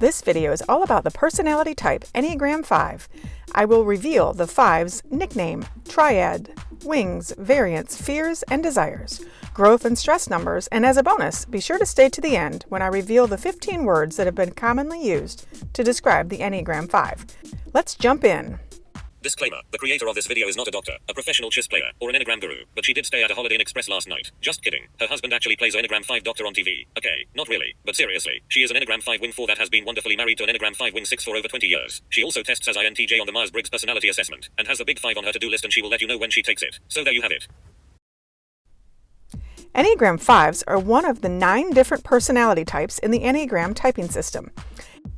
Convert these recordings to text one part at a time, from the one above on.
This video is all about the personality type Enneagram 5. I will reveal the 5's nickname, triad, wings, variants, fears, and desires, growth and stress numbers, and as a bonus, be sure to stay to the end when I reveal the 15 words that have been commonly used to describe the Enneagram 5. Let's jump in. Disclaimer, the creator of this video is not a doctor, a professional chess player, or an Enneagram guru, but she did stay at a Holiday Inn Express last night. Just kidding. Her husband actually plays an Enneagram 5 doctor on TV. Okay, not really, but seriously, she is an Enneagram 5 wing 4 that has been wonderfully married to an Enneagram 5 wing 6 for over 20 years. She also tests as INTJ on the Myers-Briggs personality assessment, and has a big 5 on her to-do list, and she will let you know when she takes it. So there you have it. Enneagram 5s are one of the 9 different personality types in the Enneagram typing system.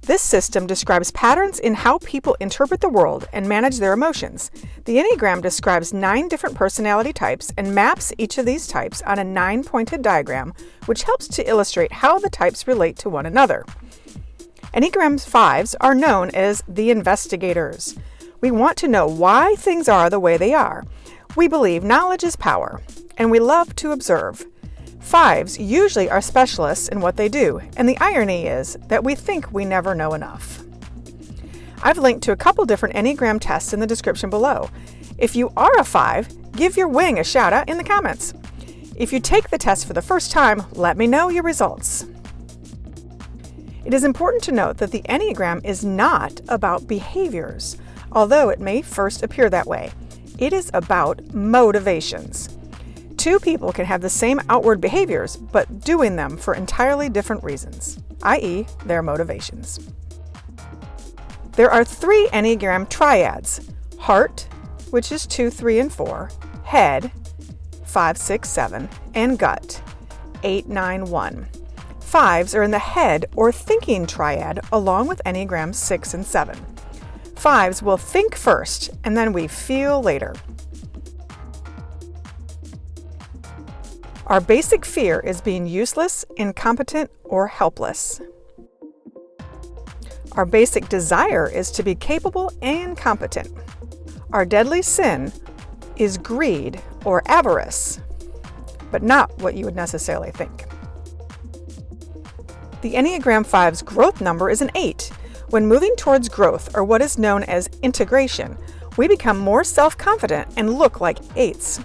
This system describes patterns in how people interpret the world and manage their emotions. The Enneagram describes 9 different personality types and maps each of these types on a 9-pointed diagram, which helps to illustrate how the types relate to one another. Enneagram 5s are known as the investigators. We want to know why things are the way they are. We believe knowledge is power, and we love to observe. 5s usually are specialists in what they do, and the irony is that we think we never know enough. I've linked to a couple different Enneagram tests in the description below. If you are a 5, give your wing a shout out in the comments. If you take the test for the first time, let me know your results. It is important to note that the Enneagram is not about behaviors, although it may first appear that way. It is about motivations. 2 people can have the same outward behaviors, but doing them for entirely different reasons, i.e., their motivations. There are 3 Enneagram triads: heart, which is 2, 3, and 4, head, 5, 6, 7, and gut, 8, 9, 1. 5s are in the head or thinking triad along with Enneagram 6 and 7. 5s will think first, and then we feel later. Our basic fear is being useless, incompetent, or helpless. Our basic desire is to be capable and competent. Our deadly sin is greed or avarice, but not what you would necessarily think. The Enneagram 5's growth number is an 8. When moving towards growth, or what is known as integration, we become more self-confident and look like 8s.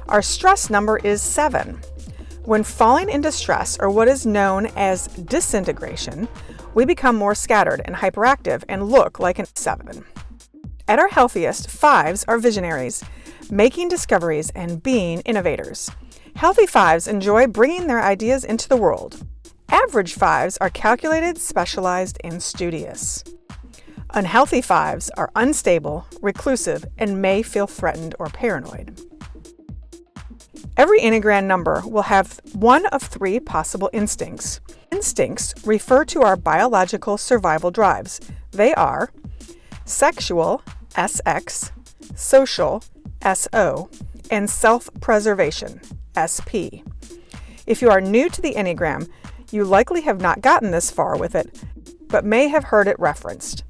Our stress number is 7. When falling into stress, or what is known as disintegration, we become more scattered and hyperactive and look like an 7. At our healthiest, 5s are visionaries, making discoveries and being innovators. Healthy 5s enjoy bringing their ideas into the world. Average 5s are calculated, specialized, and studious. Unhealthy 5s are unstable, reclusive, and may feel threatened or paranoid. Every Enneagram number will have one of 3 possible instincts. Instincts refer to our biological survival drives. They are sexual, SX, social, SO, and self-preservation, SP. If you are new to the Enneagram, you likely have not gotten this far with it, but may have heard it referenced.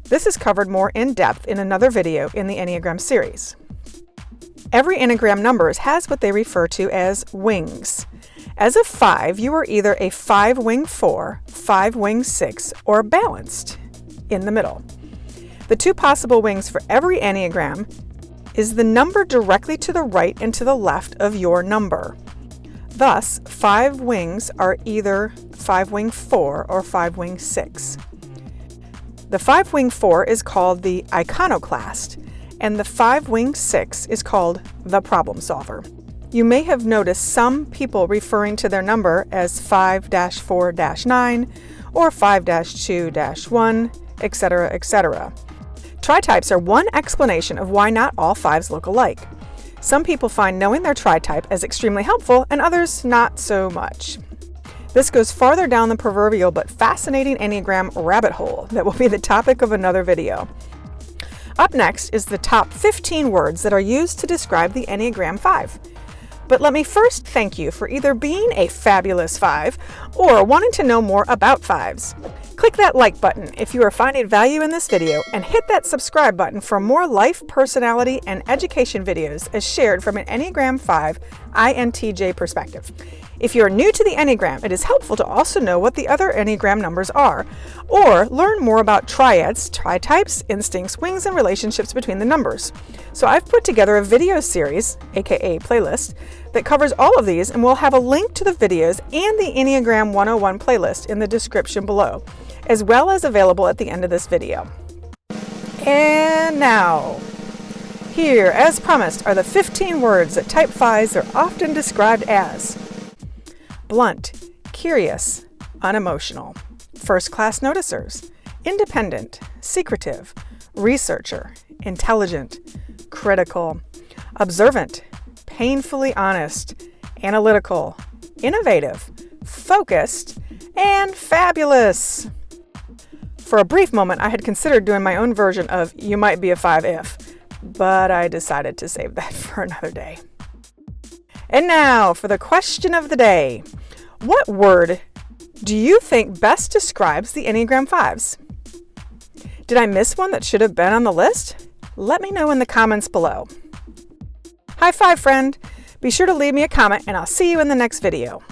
This is covered more in depth in another video in the Enneagram series. Every Enneagram number has what they refer to as wings. As a 5, you are either a 5 wing 4, 5 wing 6, or balanced in the middle. The 2 possible wings for every Enneagram is the number directly to the right and to the left of your number. Thus, 5 wings are either 5 wing 4 or 5 wing 6. The 5 wing 4 is called the iconoclast, and the 5 wing 6 is called the problem solver. You may have noticed some people referring to their number as 5-4-9 or 5-2-1, etc., etc. Tri-types are one explanation of why not all 5s look alike. Some people find knowing their tri-type as extremely helpful, and others not so much. This goes farther down the proverbial but fascinating Enneagram rabbit hole that will be the topic of another video. Up next is the top 15 words that are used to describe the Enneagram 5. But let me first thank you for either being a fabulous 5 or wanting to know more about 5s. Click that like button if you are finding value in this video, and hit that subscribe button for more life, personality, and education videos as shared from an Enneagram 5 INTJ perspective. If you are new to the Enneagram, it is helpful to also know what the other Enneagram numbers are, or learn more about triads, tri-types, instincts, wings, and relationships between the numbers. So I've put together a video series, aka playlist, that covers all of these, and we'll have a link to the videos and the Enneagram 101 playlist in the description below, as well as available at the end of this video. And now, here, as promised, are the 15 words that type 5s are often described as: blunt, curious, unemotional, first-class noticers, independent, secretive, researcher, intelligent, critical, observant, painfully honest, analytical, innovative, focused, and fabulous. For a brief moment, I had considered doing my own version of "You might be a 5 if," but I decided to save that for another day. And now for the question of the day. What word do you think best describes the Enneagram 5s? Did I miss one that should have been on the list? Let me know in the comments below. High five, friend. Be sure to leave me a comment, and I'll see you in the next video.